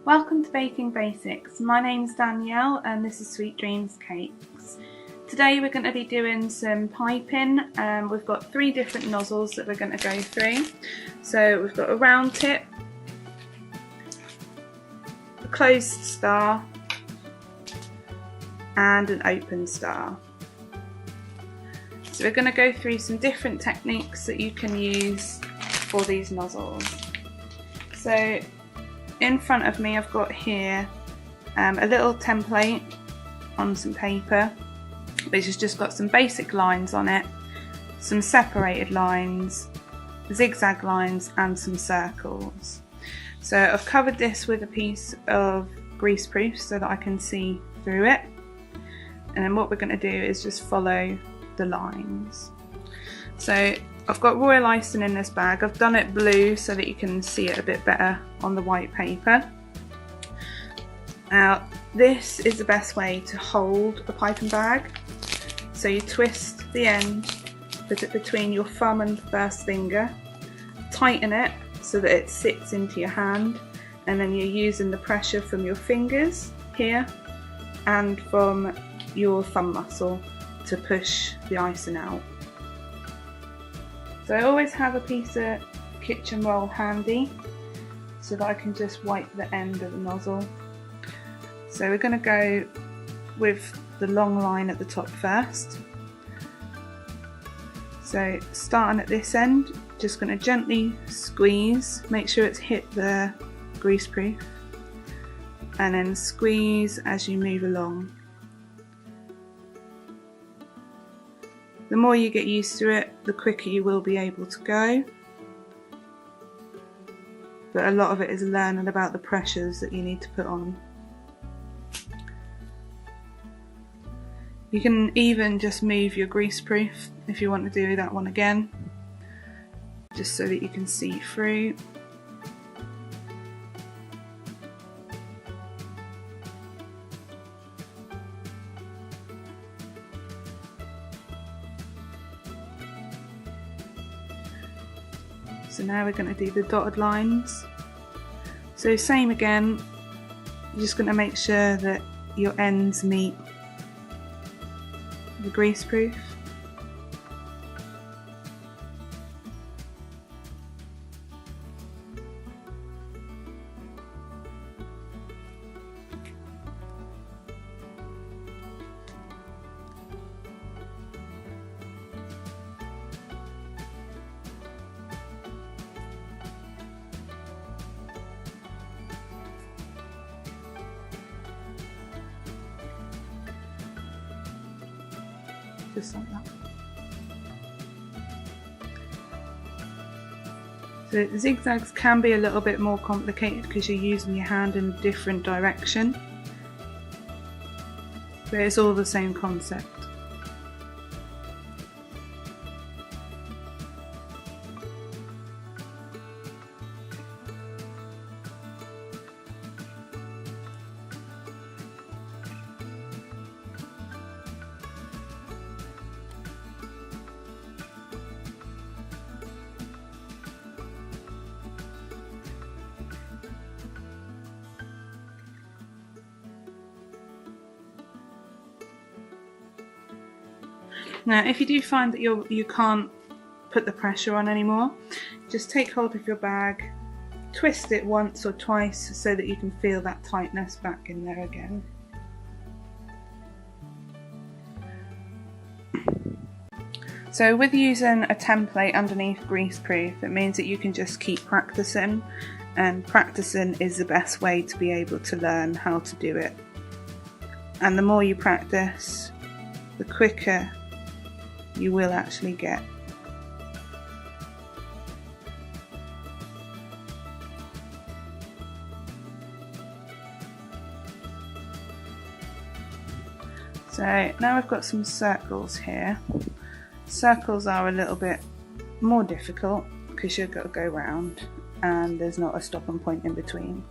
Welcome to Baking Basics. My name's Danielle and this is Sweet Dreams Cakes. Today we're going to be doing some piping. We've got 3 different nozzles that we're going to go through. So we've got a round tip, a closed star and an open star. So we're going to go through some different techniques that you can use for these nozzles. So in front of me I've got here a little template on some paper which has just got some basic lines on it, some separated lines, zigzag lines and some circles. So I've covered this with a piece of greaseproof so that I can see through it, and then what we're going to do is just follow the lines. So I've got royal icing in this bag. I've done it blue so that you can see it a bit better on the white paper. Now this is the best way to hold a piping bag. So you twist the end, put it between your thumb and first finger, tighten it so that it sits into your hand, and then you're using the pressure from your fingers here and from your thumb muscle to push the icing out. So I always have a piece of kitchen roll handy so that I can just wipe the end of the nozzle. So we're going to go with the long line at the top first. So starting at this end, just going to gently squeeze, make sure it's hit the greaseproof, and then squeeze as you move along. The more you get used to it, the quicker you will be able to go. But a lot of it is learning about the pressures that you need to put on. You can even just move your greaseproof if you want to do that one again, just so that you can see through. So now we're going to do the dotted lines. So same again, you're just going to make sure that your ends meet the greaseproof. Just like that. So the zigzags can be a little bit more complicated because you're using your hand in a different direction, but it's all the same concept. Now if you do find that you can't put the pressure on anymore, just take hold of your bag, twist it once or twice so that you can feel that tightness back in there again. So with using a template underneath greaseproof, it means that you can just keep practicing, and practicing is the best way to be able to learn how to do it. And the more you practice, the quicker you will actually get. So now I've got some circles here. Circles are a little bit more difficult because you've got to go round and there's not a stopping point in between.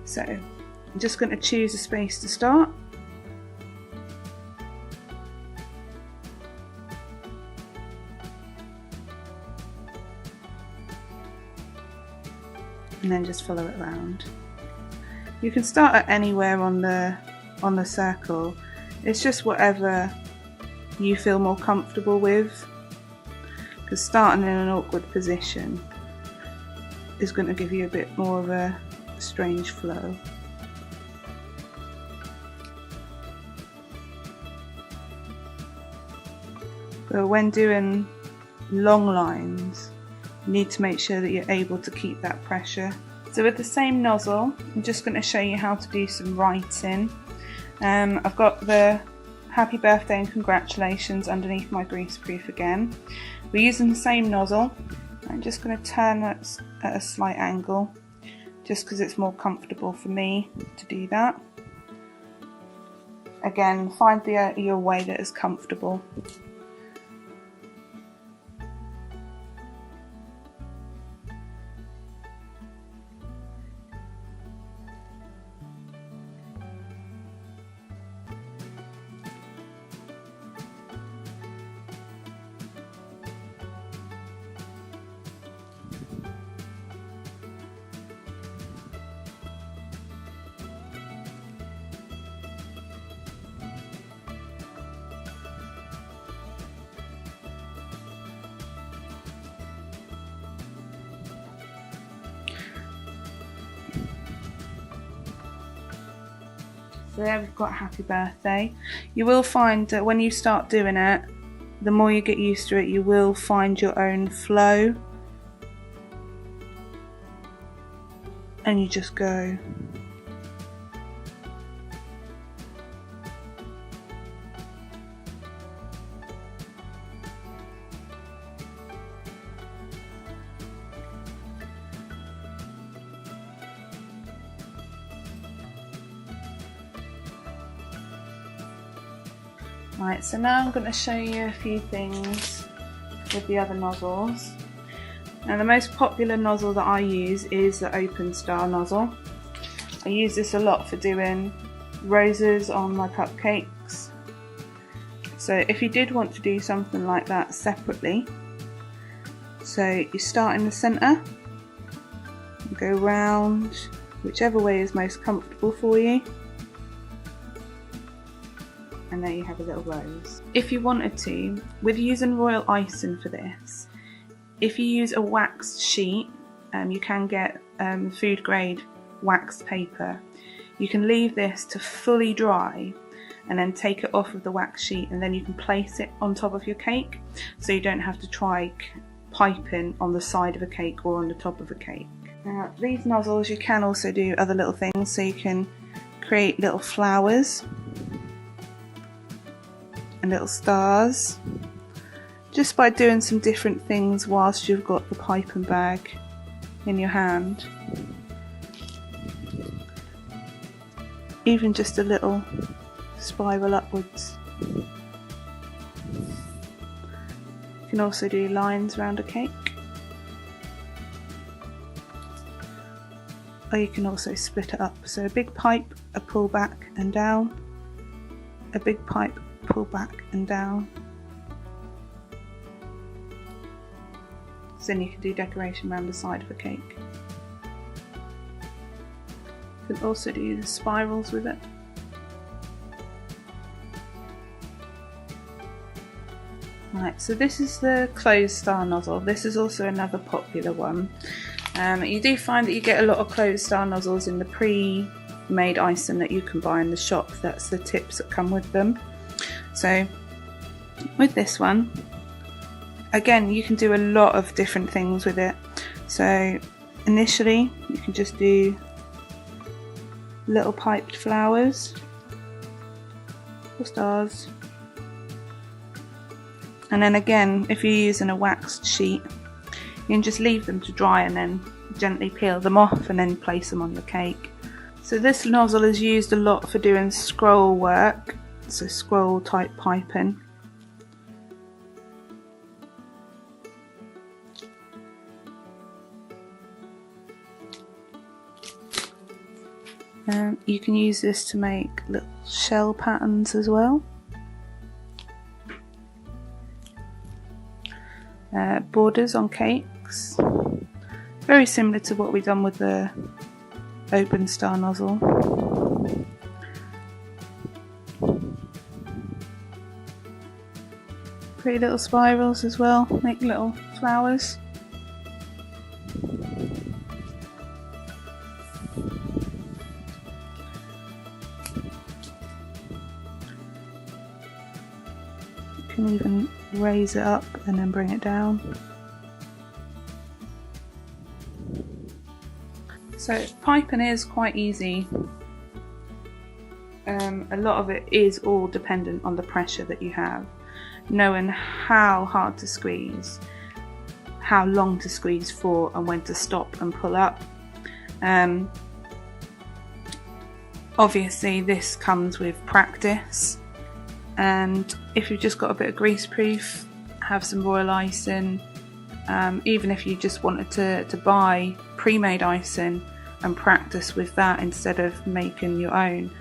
So I'm just going to choose a space to start. And then just follow it around. You can start at anywhere on the circle. It's just whatever you feel more comfortable with, because starting in an awkward position is going to give you a bit more of a strange flow. But when doing long lines, you need to make sure that you're able to keep that pressure. So with the same nozzle, I'm just going to show you how to do some writing. I've got the happy birthday and congratulations underneath my greaseproof again. We're using the same nozzle. I'm just going to turn it at a slight angle, just because it's more comfortable for me to do that. Again, find your way that is comfortable. So there we've got happy birthday. You will find that when you start doing it, the more you get used to it, you will find your own flow, and you just go. Right, so now I'm going to show you a few things with the other nozzles. Now the most popular nozzle that I use is the open star nozzle. I use this a lot for doing roses on my cupcakes. So if you did want to do something like that separately, so you start in the centre, go round, whichever way is most comfortable for you. And there you have a little rose. If you wanted to, with using royal icing for this, if you use a waxed sheet, you can get food grade waxed paper. You can leave this to fully dry and then take it off of the wax sheet, and then you can place it on top of your cake, so you don't have to try piping on the side of a cake or on the top of a cake. Now these nozzles, you can also do other little things, so you can create little flowers and little stars just by doing some different things whilst you've got the piping bag in your hand. Even just a little spiral upwards. You can also do lines around a cake, or you can also split it up. So a big pipe, a pull back and down, a big pipe, pull back and down. So then you can do decoration around the side of a cake. You can also do the spirals with it. Right, so this is the closed star nozzle. This is also another popular one. You do find that you get a lot of closed star nozzles in the pre-made icing that you can buy in the shop. That's the tips that come with them. So with this one, again, you can do a lot of different things with it. So initially you can just do little piped flowers or stars, and then again, if you're using a waxed sheet, you can just leave them to dry and then gently peel them off and then place them on the cake. So this nozzle is used a lot for doing scroll work, so scroll type piping. You can use this to make little shell patterns as well. Borders on cakes, very similar to what we've done with the open star nozzle. Pretty little spirals as well, make little flowers. You can even raise it up and then bring it down. So piping is quite easy. A lot of it is all dependent on the pressure that you have, knowing how hard to squeeze, how long to squeeze for, and when to stop and pull up. Obviously this comes with practice, and if you've just got a bit of greaseproof, have some royal icing. Even if you just wanted to buy pre-made icing and practice with that instead of making your own,